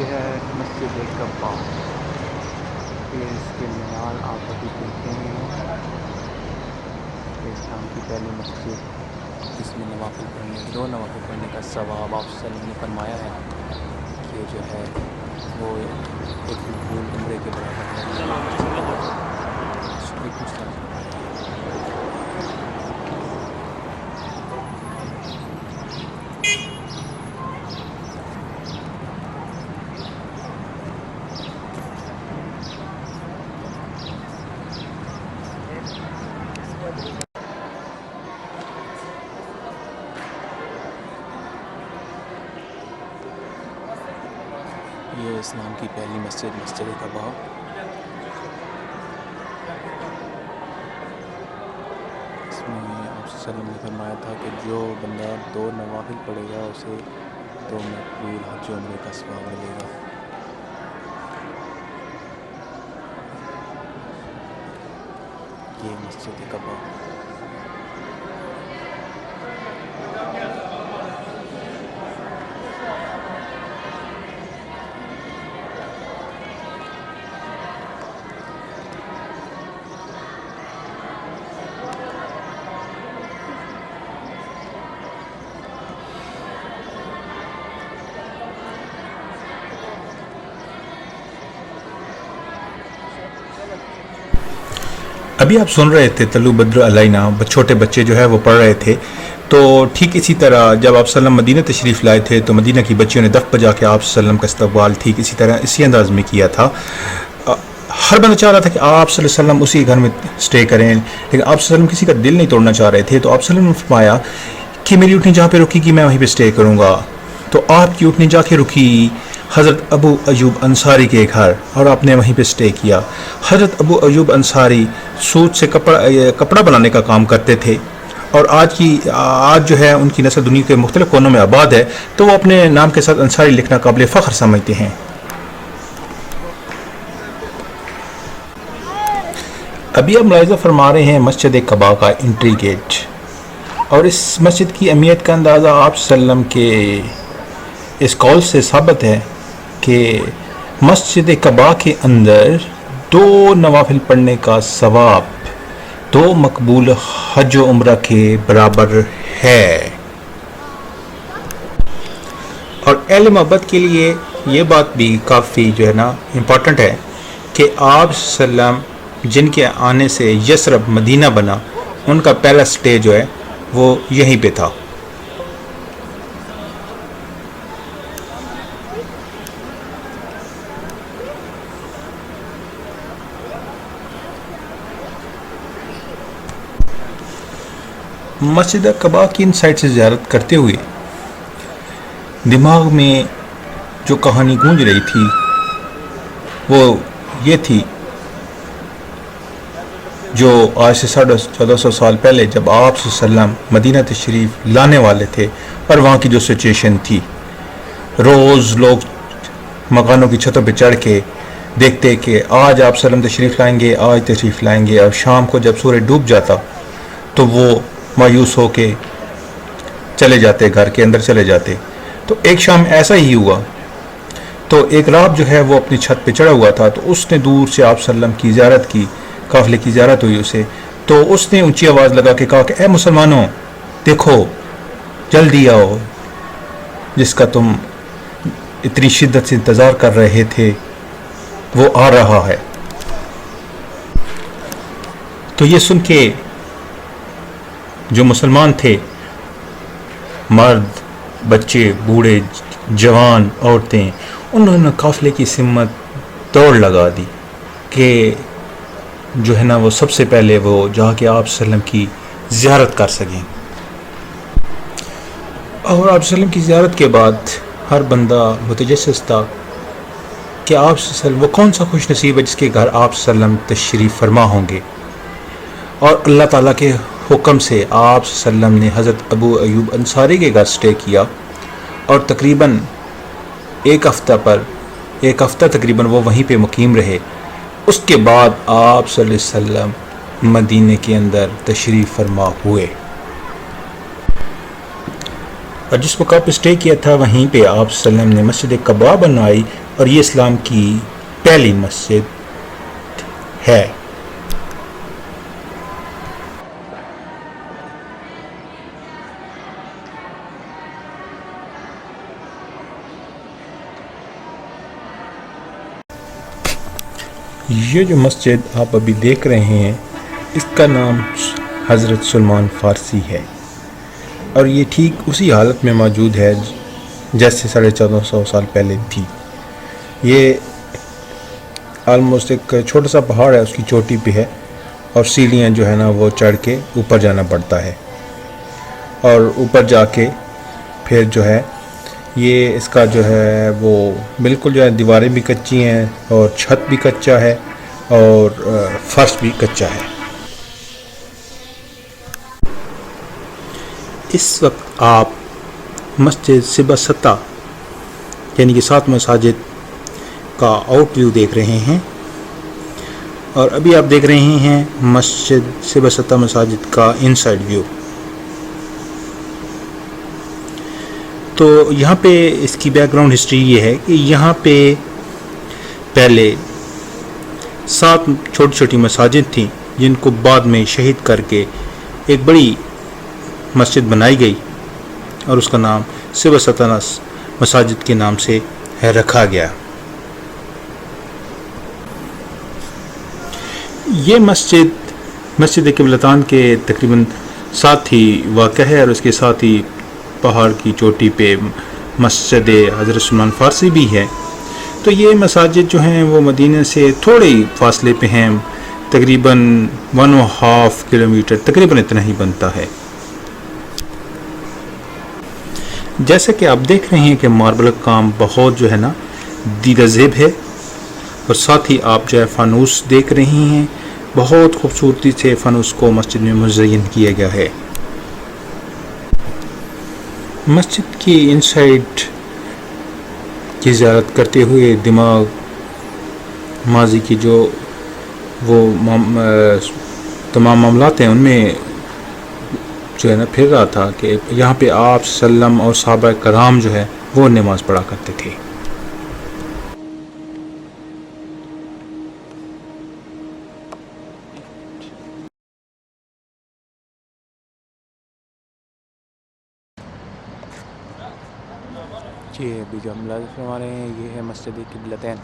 یہ ہے مسجد قباء، یہ اس کے مینار آپ ابھی دیکھ رہے ہیں۔ اسلام کی پہلی مسجد جس میں نوافل پڑھنے، 2 نوافل پڑھنے کا ثواب آپ صلی اللہ علیہ وسلم نے فرمایا ہے کہ جو ہے وہ ایک مقبول عمرے کے برابر ہے۔ وعلیکم السلام۔ یہ اسلام کی پہلی مسجد، مسجد قباء۔ اس میں آپ صلی اللہ علیہ وسلم نے فرمایا تھا کہ جو بندہ 2 نوافل پڑھے گا اسے 2 مقبول حج و عمرے کا ثواب ملے گا۔ یہ مسجد قباء۔ ابھی آپ سن رہے تھے طلوع بدر علینا، چھوٹے بچے جو ہے وہ پڑھ رہے تھے۔ تو ٹھیک اسی طرح جب آپ صلی اللہ علیہ وسلم مدینہ تشریف لائے تھے تو مدینہ کی بچیوں نے دف بجا کے آپ صلی اللہ علیہ وسلم کا استقبال ٹھیک اسی طرح اسی انداز میں کیا تھا۔ ہر بندہ چاہ رہا تھا کہ آپ صلی اللہ علیہ وسلم اسی گھر میں سٹے کریں، لیکن آپ صلی اللہ علیہ وسلم کسی کا دل نہیں توڑنا چاہ رہے تھے۔ تو آپ صلی اللہ علیہ وسلم نے فرمایا کہ میری اٹھنی جہاں پہ رکی گی میں وہیں پہ سٹے کروں گا۔ تو آپ کی اٹھنی جا کے رکی حضرت ابو ایوب انصاری کے گھر، اور آپ نے وہیں پہ سٹے کیا۔ حضرت ابو ایوب انصاری سوت سے کپڑا بنانے کا کام کرتے تھے، اور آج جو ہے ان کی نسل دنیا کے مختلف کونوں میں آباد ہے، تو وہ اپنے نام کے ساتھ انصاری لکھنا قابل فخر سمجھتے ہیں۔ ابھی آپ ملاحظہ فرما رہے ہیں مسجد قباء کا انٹری گیٹ، اور اس مسجد کی اہمیت کا اندازہ آپ صلی اللہ علیہ وسلم کے اس قول سے ثابت ہے کہ مسجد قباء کے اندر 2 نوافل پڑھنے کا ثواب 2 مقبول حج و عمرہ کے برابر ہے۔ اور اہل محبت کے لیے یہ بات بھی کافی جو ہے نا امپورٹنٹ ہے کہ آپ صلی اللہ علیہ وسلم جن کے آنے سے یثرب مدینہ بنا، ان کا پہلا سٹے جو ہے وہ یہیں پہ تھا۔ مسجد قباء کی ان سائٹ سے زیارت کرتے ہوئے دماغ میں جو کہانی گونج رہی تھی وہ یہ تھی، جو آج سے 1450 سال پہلے جب آپ صلی اللہ علیہ وسلم مدینہ تشریف لانے والے تھے اور وہاں کی جو سچویشن تھی، روز لوگ مکانوں کی چھتوں پہ چڑھ کے دیکھتے کہ آج آپ صلی اللہ علیہ وسلم تشریف لائیں گے، آج تشریف لائیں گے، اور شام کو جب سورج ڈوب جاتا تو وہ مایوس ہو کے چلے جاتے، گھر کے اندر چلے جاتے۔ تو ایک شام ایسا ہی ہوا، تو ایک رات جو ہے وہ اپنی چھت پہ چڑھا ہوا تھا، تو اس نے دور سے آپ صلی اللہ علیہ وسلم کی زیارت کی، قافلے کی زیارت ہوئی اسے، تو اس نے اونچی آواز لگا کے کہا کہ اے مسلمانوں دیکھو، جلدی آؤ، جس کا تم اتنی شدت سے انتظار کر رہے تھے وہ آ رہا ہے۔ تو یہ سن کے جو مسلمان تھے، مرد، بچے، بوڑھے، جوان، عورتیں، انہوں نے قافلے کی سمت دوڑ لگا دی کہ جو ہے نا وہ سب سے پہلے وہ جا کے آپ صلی اللہ علیہ وسلم کی زیارت کر سکیں۔ اور آپ صلی اللہ علیہ وسلم کی زیارت کے بعد ہر بندہ متجسس تھا کہ آپ صلی اللہ علیہ وسلم وہ کون سا خوش نصیب ہے جس کے گھر آپ صلی اللہ علیہ وسلم تشریف فرما ہوں گے۔ اور اللہ تعالیٰ کے حکم سے آپ صلی اللہ علیہ وسلم نے حضرت ابو ایوب انصاری کے گھر سٹے کیا، اور تقریباً ایک ہفتہ تقریباً وہ وہیں پہ مقیم رہے۔ اس کے بعد آپ صلی اللہ علیہ وسلم مدینے کے اندر تشریف فرما ہوئے۔ اور جس وقت آپ اسٹے کیا تھا وہیں پہ آپ صلی اللہ علیہ وسلم نے مسجد قباء بنوائی، اور یہ اسلام کی پہلی مسجد ہے۔ یہ جو مسجد آپ ابھی دیکھ رہے ہیں اس کا نام حضرت سلمان فارسی ہے، اور یہ ٹھیک اسی حالت میں موجود ہے جیسے 1450 سال پہلے تھی۔ یہ آلموسٹ ایک چھوٹا سا پہاڑ ہے، اس کی چوٹی پہ ہے، اور سیڑھیاں جو ہے نا وہ چڑھ کے اوپر جانا پڑتا ہے، اور اوپر جا کے پھر جو ہے یہ اس کا جو ہے وہ بالکل جو ہے دیواریں بھی کچی ہیں، اور چھت بھی کچا ہے، اور فرش بھی کچا ہے۔ اس وقت آپ مسجد سبع ستہ یعنی کہ 7 مساجد کا آؤٹ ویو دیکھ رہے ہیں، اور ابھی آپ دیکھ رہے ہیں مسجد سبع ستہ مساجد کا ان سائڈ ویو۔ تو یہاں پہ اس کی بیک گراؤنڈ ہسٹری یہ ہے کہ یہاں پہ پہلے 7 چھوٹی چھوٹی مساجد تھیں، جن کو بعد میں شہید کر کے ایک بڑی مسجد بنائی گئی، اور اس کا نام سبع ستہ مساجد کے نام سے رکھا گیا۔ یہ مسجد قبلتان کے تقریباً ساتھ ہی واقع ہے، اور اس کے ساتھ ہی پہاڑ کی چوٹی پہ مسجد حضرت سلمان فارسی بھی ہے۔ تو یہ مساجد جو ہیں وہ مدینہ سے تھوڑے ہی فاصلے پہ ہیں، تقریباً 1.5 کلومیٹر تقریباً اتنا ہی بنتا ہے۔ جیسا کہ آپ دیکھ رہے ہیں کہ ماربل کا کام بہت جو ہے نا دیدہ زیب ہے، اور ساتھ ہی آپ جو ہے فانوس دیکھ رہے ہیں، بہت خوبصورتی سے فانوس کو مسجد میں مزین کیا گیا ہے۔ مسجد کی انسائڈ کی زیارت کرتے ہوئے دماغ ماضی کی جو وہ تمام معاملات ہیں ان میں جو ہے نا پھر رہا تھا کہ یہاں پہ آپ صلی اللہ علیہ وسلم اور صحابہ کرام جو ہے وہ نماز پڑھا کرتے تھے۔ جی ابھی جو ہم ملاحظہ فرما رہے ہیں یہ ہے مسجد قبلتین۔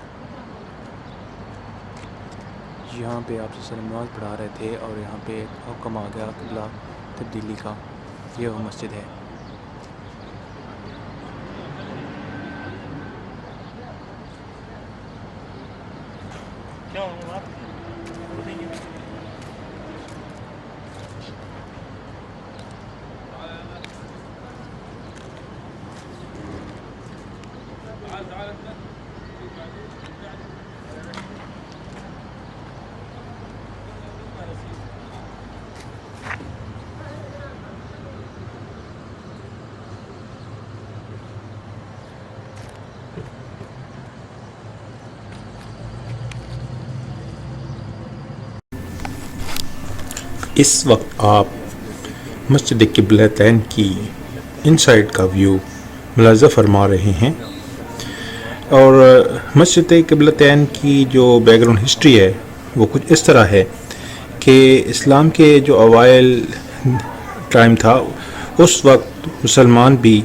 یہاں پہ آپ سے نماز پڑھا رہے تھے، اور یہاں پہ ایک حکم آ گیا قبلہ تبدیلی کا، یہ وہ مسجد ہے۔ اس وقت آپ مسجد قبلتین کی انسائڈ کا ویو ملاحظہ فرما رہے ہیں، اور مسجد قبلتین کی جو بیک گراؤنڈ ہسٹری ہے وہ کچھ اس طرح ہے کہ اسلام کے جو اوائل ٹائم تھا اس وقت مسلمان بھی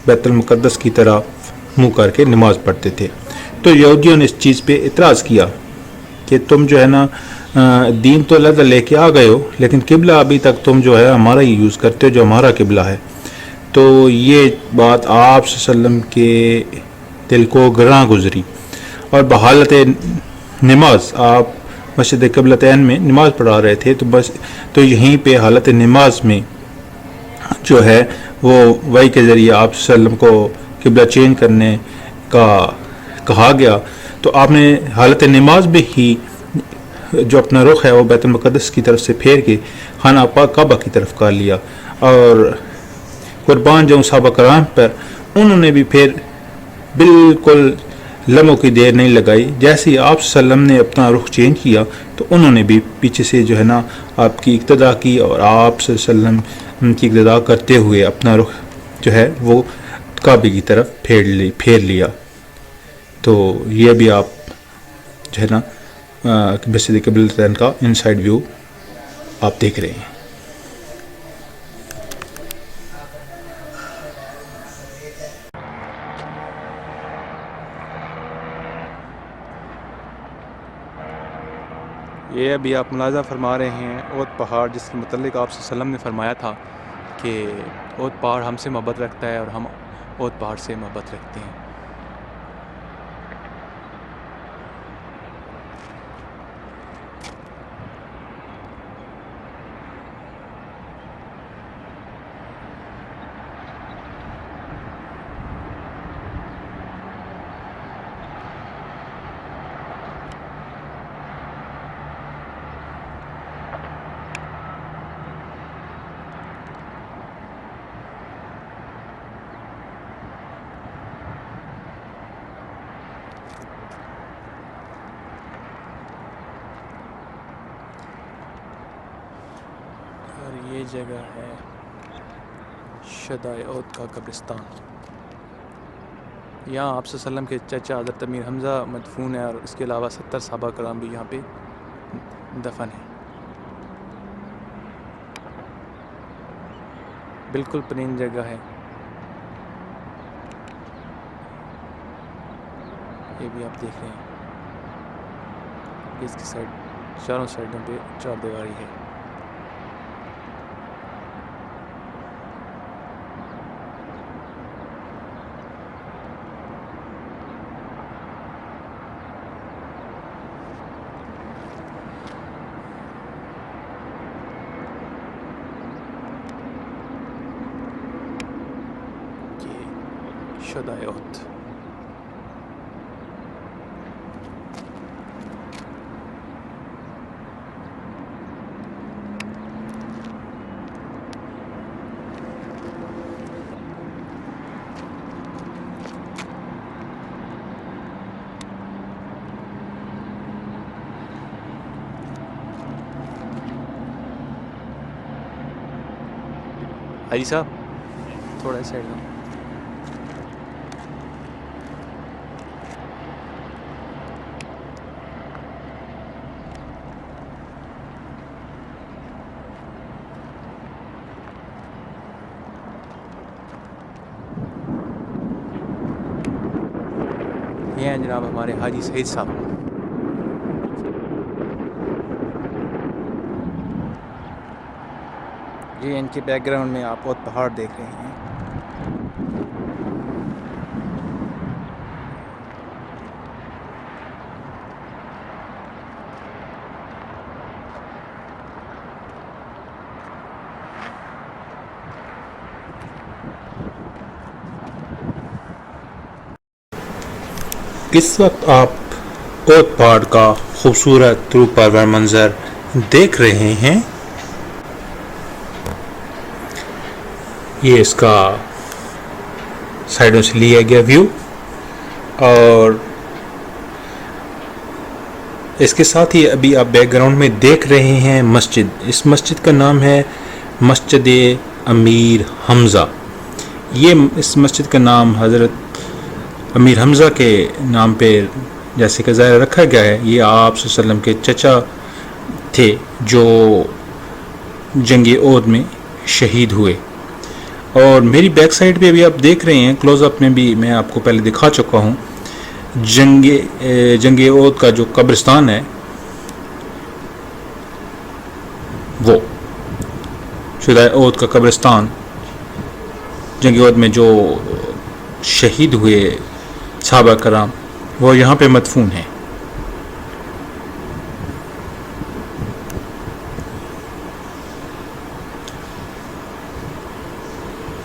بیت المقدس کی طرف منہ کر کے نماز پڑھتے تھے، تو یہودیوں نے اس چیز پہ اعتراض کیا کہ تم جو ہے نا دین تو اللہ لے کے آ گئے ہو، لیکن قبلہ ابھی تک تم جو ہے ہمارا ہی یوز کرتے ہو جو ہمارا قبلہ ہے۔ تو یہ بات آپ صلی اللہ علیہ وسلم کے دل کو گراں گزری، اور بحالت نماز آپ مسجد قبلتین میں نماز پڑھا رہے تھے، تو یہیں پہ حالت نماز میں جو ہے وہ وحی کے ذریعے آپ صلی اللہ علیہ وسلم کو قبلہ چینج کرنے کا کہا گیا، تو آپ نے حالت نماز میں ہی جو اپنا رخ ہے وہ بیت المقدس کی طرف سے پھیر کے خانہ پاک کعبہ کی طرف کر لیا، اور قربان جو صحابہ کرام پر انہوں نے بھی پھر بالکل لمحوں کی دیر نہیں لگائی، جیسے ہی آپ صلی اللہ علیہ وسلم نے اپنا رخ چینج کیا تو انہوں نے بھی پیچھے سے جو ہے نا آپ کی اقتداء کی، اور آپ صلی اللہ علیہ وسلم کی اقتداء کرتے ہوئے اپنا رخ جو ہے وہ کعبے کی طرف پھیر لیا. تو یہ بھی آپ جو ہے نا مسجد قبلتین کا ان سائڈ ویو آپ دیکھ رہے ہیں. یہ ابھی آپ ملاحظہ فرما رہے ہیں اود پہاڑ، جس کے متعلق آپ صلی اللہ علیہ وسلم نے فرمایا تھا کہ اود پہاڑ ہم سے محبت رکھتا ہے اور ہم اود پہاڑ سے محبت رکھتے ہیں. اور یہ جگہ ہے شہدائے اود کا قبرستان. یہاں آپ صلی اللہ علیہ وسلم کے چچا حضرت امیر حمزہ مدفون ہے، اور اس کے علاوہ 70 صحابہ کرام بھی یہاں پہ دفن ہیں. بالکل پلین جگہ ہے. یہ بھی آپ دیکھ رہے ہیں، اس کی سائڈ چاروں سائڈوں پہ چار دیواری ہے. شہدائے احد. حاجی صاحب تھوڑا سائڈ میں. یہ ہیں جناب ہمارے حاجی سعید صاحب. جی ان کے بیک گراؤنڈ میں آپ بہت پہاڑ دیکھ رہے ہیں. اس وقت آپ اود پہاڑ کا خوبصورت روح پرور منظر دیکھ رہے ہیں. یہ اس کا سائڈوں سے لیا گیا ویو، اور اس کے ساتھ ہی ابھی آپ بیک گراؤنڈ میں دیکھ رہے ہیں مسجد. اس مسجد کا نام ہے مسجد امیر حمزہ. اس مسجد کا نام حضرت امیر حمزہ کے نام پہ جیسے کہ ظاہر رکھا گیا ہے. یہ آپ صلی اللہ علیہ وسلم کے چچا تھے جو جنگ احد میں شہید ہوئے. اور میری بیک سائڈ پہ بھی آپ دیکھ رہے ہیں، کلوز اپ میں بھی میں آپ کو پہلے دکھا چکا ہوں، جنگ احد کا جو قبرستان ہے وہ شہدائے احد کا قبرستان، جنگ احد میں جو شہید ہوئے صحابہ کرام وہ یہاں پہ مدفون ہیں.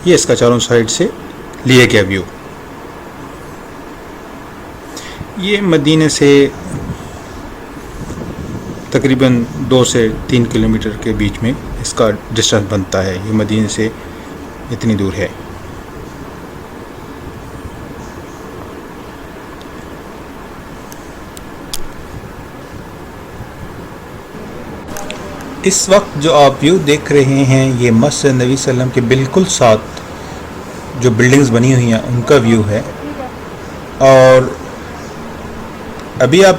یہ اس کا چاروں سائڈ سے لیا گیا ویو. یہ مدینے سے تقریباً 2 سے 3 کلومیٹر کے بیچ میں اس کا ڈسٹینس بنتا ہے. یہ مدینے سے اتنی دور ہے. اس وقت جو آپ ویو دیکھ رہے ہیں یہ مسجد نبی صلی اللہ علیہ وسلم کے بالکل ساتھ جو بلڈنگز بنی ہوئی ہیں ان کا ویو ہے. اور ابھی آپ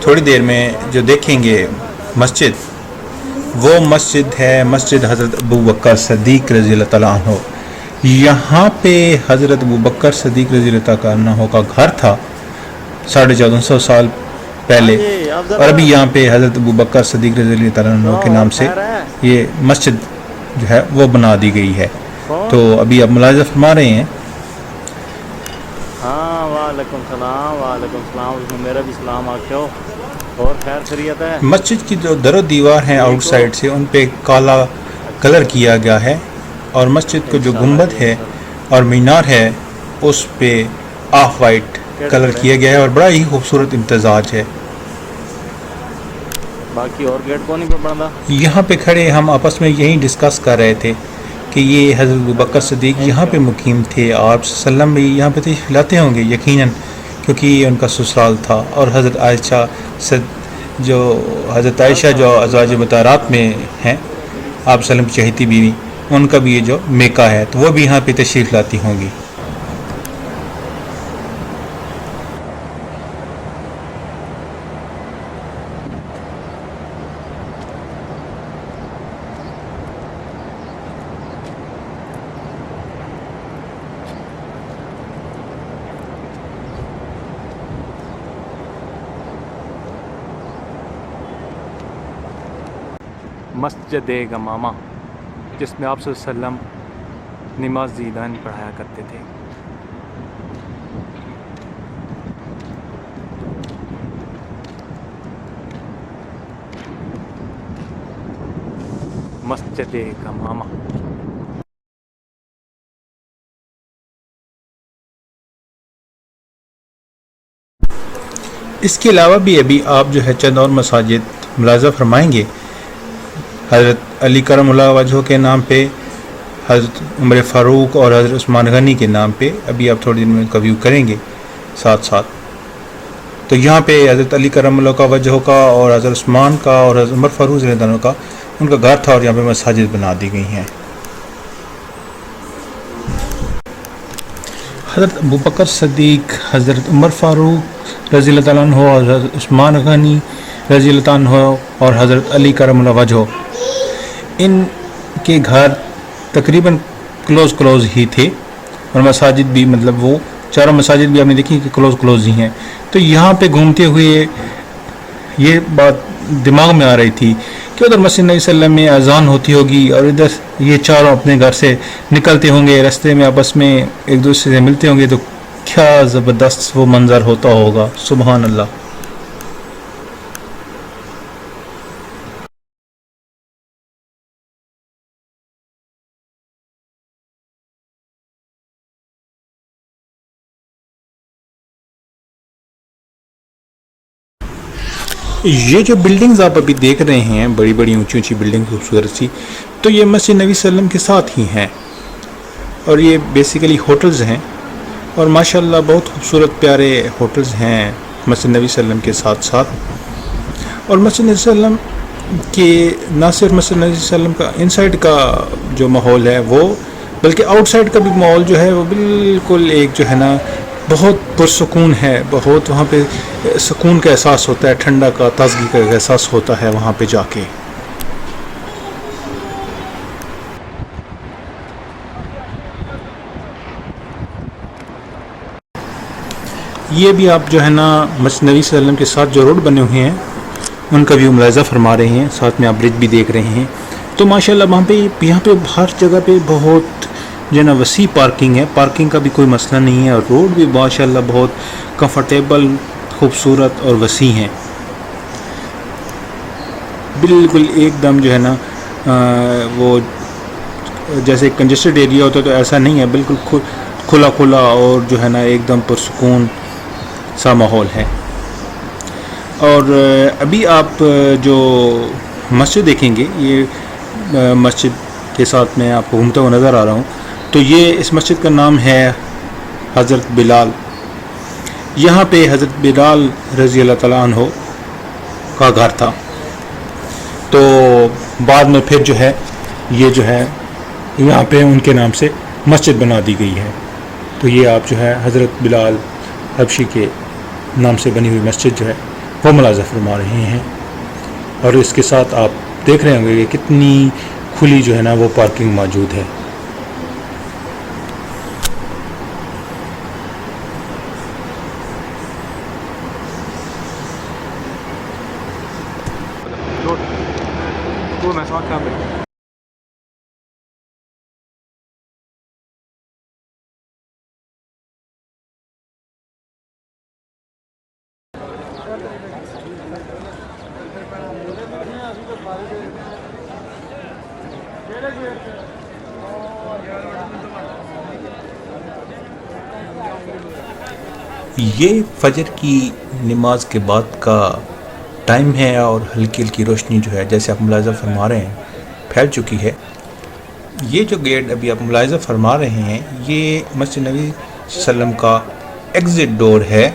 تھوڑی دیر میں جو دیکھیں گے مسجد، وہ مسجد ہے مسجد حضرت ابو بکر صدیق رضی اللہ تعالیٰ عنہ. یہاں پہ حضرت ابو بکر صدیق رضی اللہ تعالیٰ عنہ کا گھر تھا 1450 سال پہلے، اور ابھی یہاں پہ حضرت ابو بکر صدیق رضی اللہ تعالیٰ عنہ کے نام سے یہ مسجد جو ہے وہ بنا دی گئی ہے. تو ابھی آپ ملاحظہ فرما رہے ہیں. ہاں وعلیکم السلام. وعلیکم السلام. میرا بھی سلام آخو. اور خیر خیریت ہے؟ مسجد کی جو در و دیوار ہیں آؤٹ سائڈ سے ان پہ کالا کلر کیا گیا ہے، اور مسجد کو جو گنبد ہے اور مینار ہے اس پہ آف وائٹ کلر کیا گیا ہے، اور بڑا ہی خوبصورت امتزاج ہے. باقی اور گیٹ کو نہیں پہ بڑھنا. یہاں پہ کھڑے ہم آپس میں یہی ڈسکس کر رہے تھے کہ یہ حضرت ابوبکر صدیق یہاں پہ مقیم تھے، آپ صلی اللہ علیہ وسلم بھی یہاں پہ تشریف لاتے ہوں گے یقیناً، کیونکہ یہ ان کا سسرال تھا. اور حضرت عائشہ جو ازواج مطہرات میں ہیں آپ صلی اللہ علیہ وسلم کی چہیتی بیوی، ان کا بھی یہ جو میکا ہے تو وہ بھی یہاں پہ تشریف لاتی ہوں گی. مسجد گمامہ، جس میں آپ صلی اللہ علیہ وسلم نماز عیدین پڑھایا کرتے تھے. مسجد گمامہ. اس کے علاوہ بھی ابھی آپ جو ہے چند اور مساجد ملاحظہ فرمائیں گے. حضرت علی کرم اللہ وجہہ کے نام پہ، حضرت عمر فاروق اور حضرت عثمان غنی کے نام پہ ابھی آپ تھوڑی دیر میں ان کا ویو کریں گے ساتھ ساتھ. تو یہاں پہ حضرت علی کرم اللہ کا وجہ کا اور حضرت عثمان کا اور حضرت عمر فاروق رضی اللہ عنہ کا ان کا گھر تھا، اور یہاں پہ مساجد بنا دی گئی ہیں. حضرت ابوبکر صدیق، حضرت عمر فاروق رضی اللہ تعالیٰ عنہ، اور حضرت عثمان غنی رضی اللہ تعالیٰ عنہ، اور حضرت علی کرم اللہ وجہ، ان کے گھر تقریباً کلوز ہی تھے. اور مساجد بھی، مطلب وہ چاروں مساجد بھی آپ نے دیکھی کہ کلوز ہی ہیں. تو یہاں پہ گھومتے ہوئے یہ بات دماغ میں آ رہی تھی کہ ادھر مسجد نبی صلی اللہ علیہ وسلم میں اذان ہوتی ہوگی، اور ادھر یہ چاروں اپنے گھر سے نکلتے ہوں گے، رستے میں آپس میں ایک دوسرے سے ملتے ہوں گے، تو کیا زبردست وہ منظر ہوتا ہوگا. سبحان اللہ. یہ جو بلڈنگز آپ ابھی دیکھ رہے ہیں، بڑی بڑی اونچی بلڈنگ خوبصورت سی، تو یہ مسجد نبی صلی اللہ علیہ وسلم کے ساتھ ہی ہیں، اور یہ بیسیکلی ہوٹلز ہیں، اور ماشاءاللہ بہت خوبصورت پیارے ہوٹلز ہیں مسجد نبی صلی اللہ علیہ وسلم کے ساتھ ساتھ. اور مسجد نبی صلی اللہ علیہ وسلم کے نہ صرف مسجد نبی صلی اللہ علیہ وسلم کا انسائڈ کا جو ماحول ہے وہ، بلکہ آؤٹ سائڈ کا بھی ماحول جو ہے وہ بالکل ایک جو ہے نا بہت پرسکون ہے. بہت وہاں پہ سکون کا احساس ہوتا ہے، ٹھنڈا کا، تازگی کا احساس ہوتا ہے وہاں پہ جا کے. یہ بھی آپ جو ہے نا مسجد نبی صلی اللہ علیہ وسلم کے ساتھ جو روڈ بنے ہوئے ہیں ان کا ویو ملاحظہ فرما رہے ہیں، ساتھ میں آپ برج بھی دیکھ رہے ہیں. تو ماشاءاللہ وہاں پہ یہاں پہ ہر جگہ پہ بہت جو ہے نا وسیع پارکنگ ہے، پارکنگ کا بھی کوئی مسئلہ نہیں ہے، اور روڈ بھی ماشاءاللہ بہت کمفرٹیبل، خوبصورت اور وسیع ہیں. بالکل ایک دم جو ہے نا وہ جیسے کنجسٹڈ ایریا ہوتا ہے تو ایسا نہیں ہے، بالکل کھلا اور جو ہے نا ایک دم پرسکون سا ماحول ہے. اور ابھی آپ جو مسجد دیکھیں گے، یہ مسجد کے ساتھ میں آپ کو گھومتا ہوا نظر آ رہا ہوں، تو یہ اس مسجد کا نام ہے حضرت بلال. یہاں پہ حضرت بلال رضی اللہ تعالیٰ عنہ کا گھر تھا. تو بعد میں پھر جو ہے یہ جو ہے یہاں پہ ان کے نام سے مسجد بنا دی گئی ہے. تو یہ آپ جو ہے حضرت بلال حبشی کے نام سے بنی ہوئی مسجد جو ہے وہ ملاحظہ فرما رہے ہیں، اور اس کے ساتھ آپ دیکھ رہے ہوں گے کہ کتنی کھلی جو ہے نا وہ پارکنگ موجود ہے۔ یہ فجر کی نماز کے بعد کا ٹائم ہے اور ہلکی ہلکی روشنی جو ہے جیسے آپ ملاحظہ فرما رہے ہیں پھیل چکی ہے۔ یہ جو گیٹ ابھی آپ ملاحظہ فرما رہے ہیں یہ مسجد نبی صلی اللہ علیہ وسلم کا ایگزٹ ڈور ہے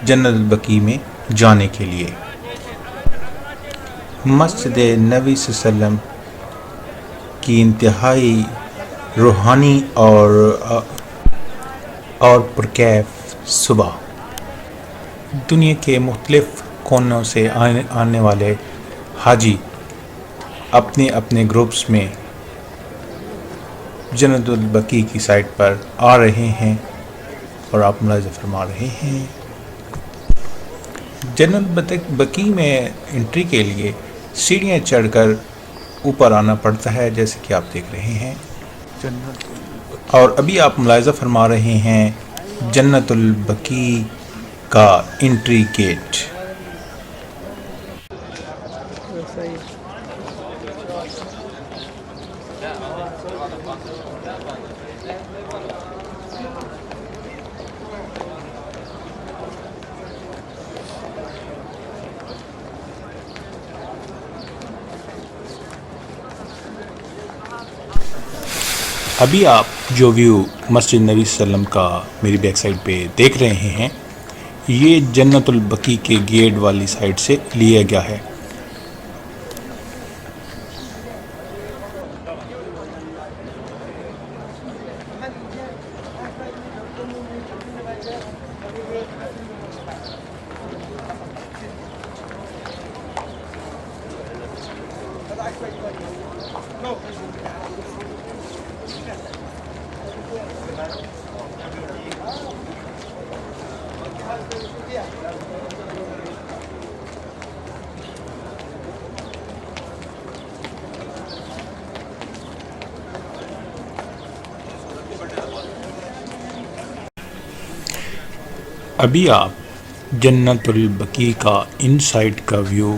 جنت البقیع میں جانے کے لیے۔ مسجد نبی صلی اللہ علیہ وسلم کی انتہائی روحانی اور پرکیف صبح، دنیا کے مختلف کونوں سے آنے والے حاجی اپنے اپنے گروپس میں جنت البقیع کی سائٹ پر آ رہے ہیں اور آپ ملاحظہ فرما رہے ہیں۔ جنت البقیع میں انٹری کے لیے سیڑھیاں چڑھ کر اوپر آنا پڑتا ہے جیسے کہ آپ دیکھ رہے ہیں، اور ابھی آپ ملاحظہ فرما رہے ہیں جنت البقیع کا انٹری گیٹ۔ ابھی آپ جو ویو مسجد نبی صلی اللہ علیہ وسلم کا میری بیک سائڈ پہ دیکھ رہے ہیں یہ جنت البقیع کے گیٹ والی سائڈ سے لیا گیا ہے۔ ابھی آپ جنت البقیع کا ان سائڈ کا ویو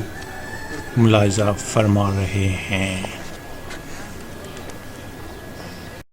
ملاحظہ فرما رہے ہیں۔